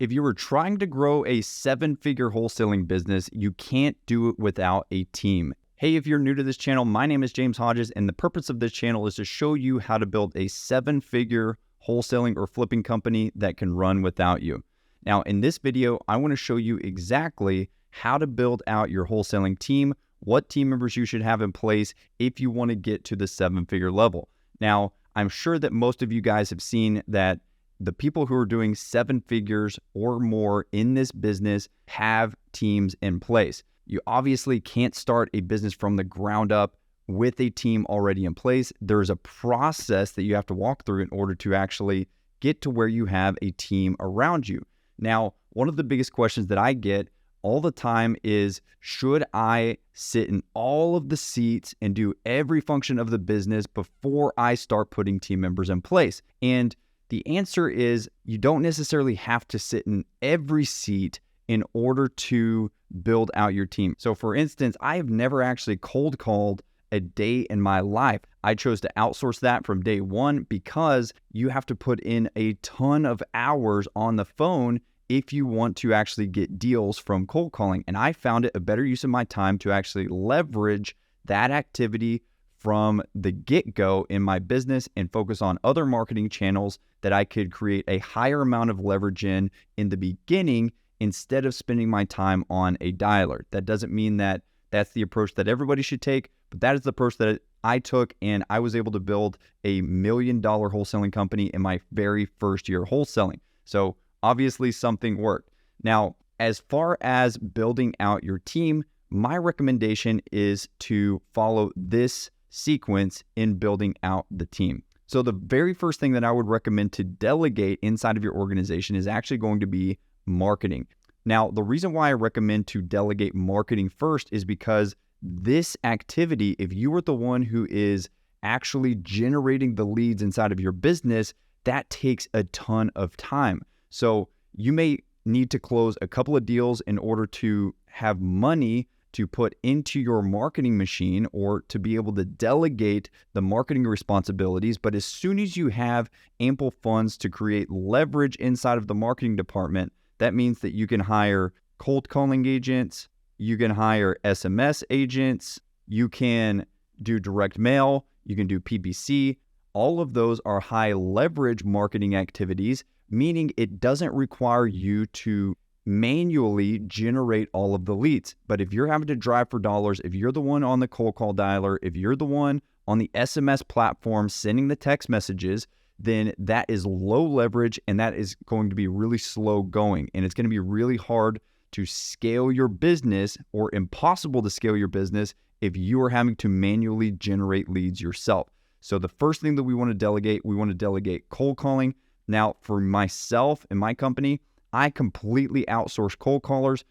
If you were trying to grow a 7-figure wholesaling business, you can't do it without a team. Hey, if you're new to this channel, my name is James Hodges, and the purpose of this channel is to show you how to build a 7-figure wholesaling or flipping company that can run without you. Now, in this video, I want to show you exactly how to build out your wholesaling team, what team members you should have in place if you want to get to the 7-figure level. Now, I'm sure that most of you guys have seen that the people who are doing 7 figures or more in this business have teams in place. You obviously can't start a business from the ground up with a team already in place. There's a process that you have to walk through in order to actually get to where you have a team around you. Now, one of the biggest questions that I get all the time is, should I sit in all of the seats and do every function of the business before I start putting team members in place? And the answer is you don't necessarily have to sit in every seat in order to build out your team. So for instance, I have never actually cold called a day in my life. I chose to outsource that from day one because you have to put in a ton of hours on the phone if you want to actually get deals from cold calling. And I found it a better use of my time to actually leverage that activity from the get-go in my business and focus on other marketing channels that I could create a higher amount of leverage in the beginning instead of spending my time on a dialer. That doesn't mean that that's the approach that everybody should take, but that is the approach that I took, and I was able to build a $1 million wholesaling company in my very first year wholesaling. So obviously something worked. Now, as far as building out your team, my recommendation is to follow this sequence in building out the team. So the very first thing that I would recommend to delegate inside of your organization is actually going to be marketing. Now, the reason why I recommend to delegate marketing first is because this activity, if you are the one who is actually generating the leads inside of your business, that takes a ton of time. So you may need to close a couple of deals in order to have money to put into your marketing machine or to be able to delegate the marketing responsibilities. But as soon as you have ample funds to create leverage inside of the marketing department, that means that you can hire cold calling agents, you can hire SMS agents, you can do direct mail, you can do PPC. All of those are high leverage marketing activities, meaning it doesn't require you to manually generate all of the leads. But if you're having to drive for dollars, if you're the one on the cold call dialer, if you're the one on the SMS platform sending the text messages, then that is low leverage and that is going to be really slow going. And it's going to be really hard to scale your business or impossible to scale your business if you are having to manually generate leads yourself. So the first thing that we want to delegate cold calling. Now, for myself and my company, I completely outsource cold callers.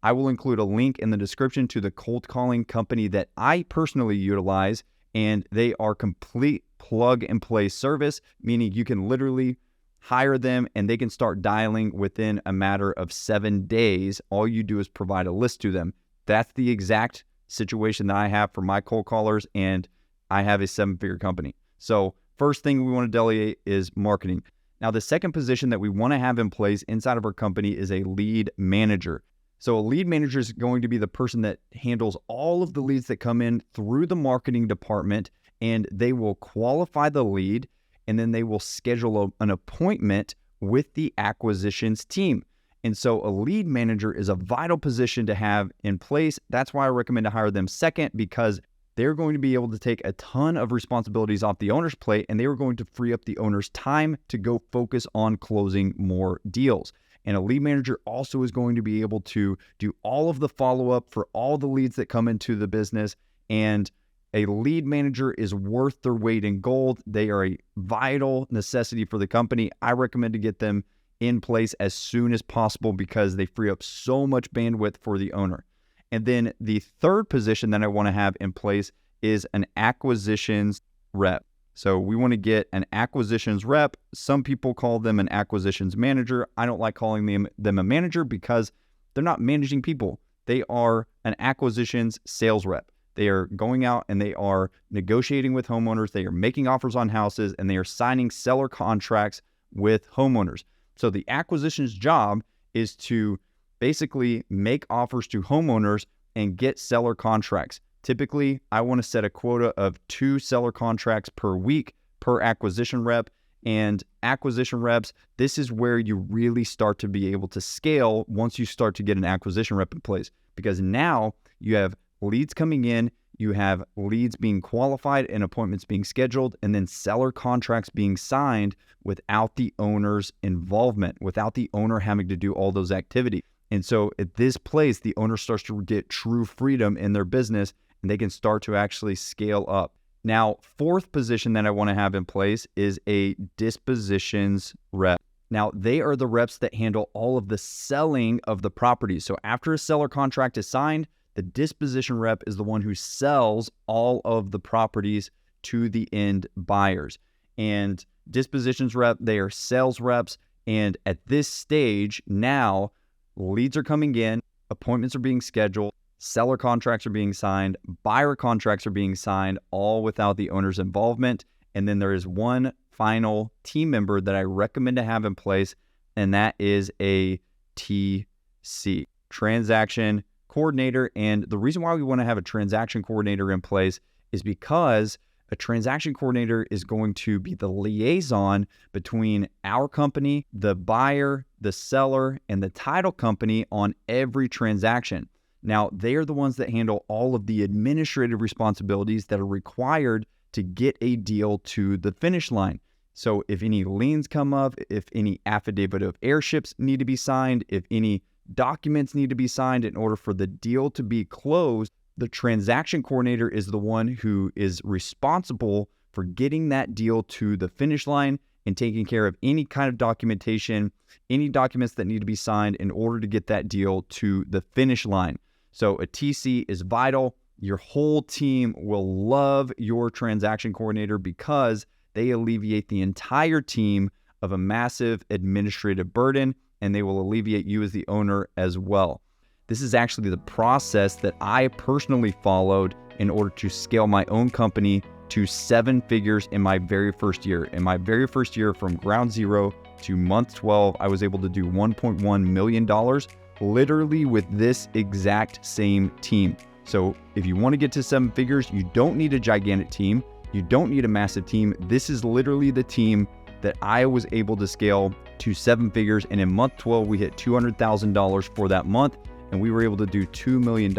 I will include a link in the description to the cold calling company that I personally utilize, and they are complete plug and play service, meaning you can literally hire them and they can start dialing within a matter of 7 days. All you do is provide a list to them. That's the exact situation that I have for my cold callers, and I have a 7-figure company. So first thing we want to delegate is marketing. Now, the second position that we want to have in place inside of our company is a lead manager. So a lead manager is going to be the person that handles all of the leads that come in through the marketing department, and they will qualify the lead, and then they will schedule an appointment with the acquisitions team. And so a lead manager is a vital position to have in place. That's why I recommend to hire them second, because they're going to be able to take a ton of responsibilities off the owner's plate, and they are going to free up the owner's time to go focus on closing more deals. And a lead manager also is going to be able to do all of the follow-up for all the leads that come into the business. And a lead manager is worth their weight in gold. They are a vital necessity for the company. I recommend to get them in place as soon as possible because they free up so much bandwidth for the owner. And then the third position that I want to have in place is an acquisitions rep. So we want to get an acquisitions rep. Some people call them an acquisitions manager. I don't like calling them a manager because they're not managing people. They are an acquisitions sales rep. They are going out and they are negotiating with homeowners. They are making offers on houses and they are signing seller contracts with homeowners. So the acquisitions job is to basically make offers to homeowners and get seller contracts. Typically, I want to set a quota of 2 seller contracts per week per acquisition rep. And acquisition reps, this is where you really start to be able to scale once you start to get an acquisition rep in place, because now you have leads coming in, you have leads being qualified and appointments being scheduled, and then seller contracts being signed without the owner's involvement, without the owner having to do all those activities. And so at this place, the owner starts to get true freedom in their business, and they can start to actually scale up. Now, fourth position that I want to have in place is a dispositions rep. Now, they are the reps that handle all of the selling of the property. So after a seller contract is signed, the disposition rep is the one who sells all of the properties to the end buyers. And dispositions rep, they are sales reps. And at this stage, now leads are coming in, appointments are being scheduled, seller contracts are being signed, buyer contracts are being signed, all without the owner's involvement. And then there is one final team member that I recommend to have in place, and that is a TC, transaction coordinator. And the reason why we want to have a transaction coordinator in place is because a transaction coordinator is going to be the liaison between our company, the buyer, the seller, and the title company on every transaction. Now, they are the ones that handle all of the administrative responsibilities that are required to get a deal to the finish line. So if any liens come up, if any affidavit of heirships need to be signed, if any documents need to be signed in order for the deal to be closed, the transaction coordinator is the one who is responsible for getting that deal to the finish line and taking care of any kind of documentation, any documents that need to be signed in order to get that deal to the finish line. So a TC is vital. Your whole team will love your transaction coordinator because they alleviate the entire team of a massive administrative burden, and they will alleviate you as the owner as well. This is actually the process that I personally followed in order to scale my own company to 7 figures in my very first year. In my very first year, from ground zero to month 12, I was able to do $1.1 million, literally with this exact same team. So if you want to get to 7 figures, you don't need a gigantic team. You don't need a massive team. This is literally the team that I was able to scale to 7 figures. And in month 12, we hit $200,000 for that month. And we were able to do $2 million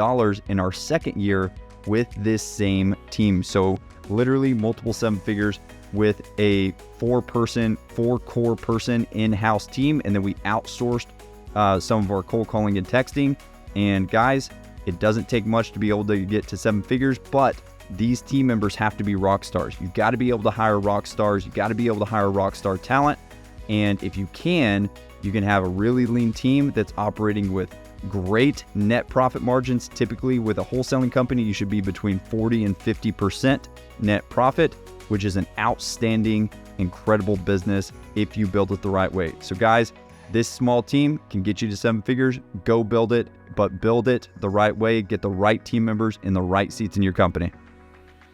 in our second year with this same team. So literally multiple 7 figures with a 4 core person in-house team. And then we outsourced some of our cold calling and texting. And guys, it doesn't take much to be able to get to 7 figures, but these team members have to be rock stars. You've got to be able to hire rock stars. You've got to be able to hire rock star talent. And if you can have a really lean team that's operating with great net profit margins. Typically with a wholesaling company, you should be between 40 and 50% net profit, which is an outstanding, incredible business if you build it the right way. So guys, this small team can get you to 7 figures. Go build it, but build it the right way. Get the right team members in the right seats in your company.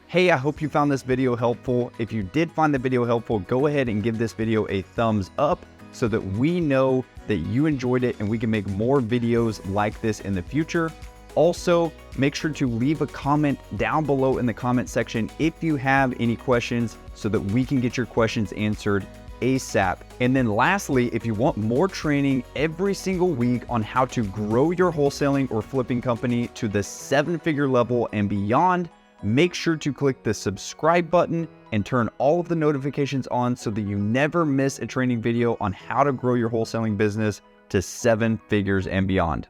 Hey, I hope you found this video helpful. If you did find the video helpful, go ahead and give this video a thumbs up so that we know that you enjoyed it and we can make more videos like this in the future. Also, make sure to leave a comment down below in the comment section if you have any questions so that we can get your questions answered ASAP. And then lastly, if you want more training every single week on how to grow your wholesaling or flipping company to the 7-figure level and beyond, make sure to click the subscribe button and turn all of the notifications on so that you never miss a training video on how to grow your wholesaling business to 7 figures and beyond.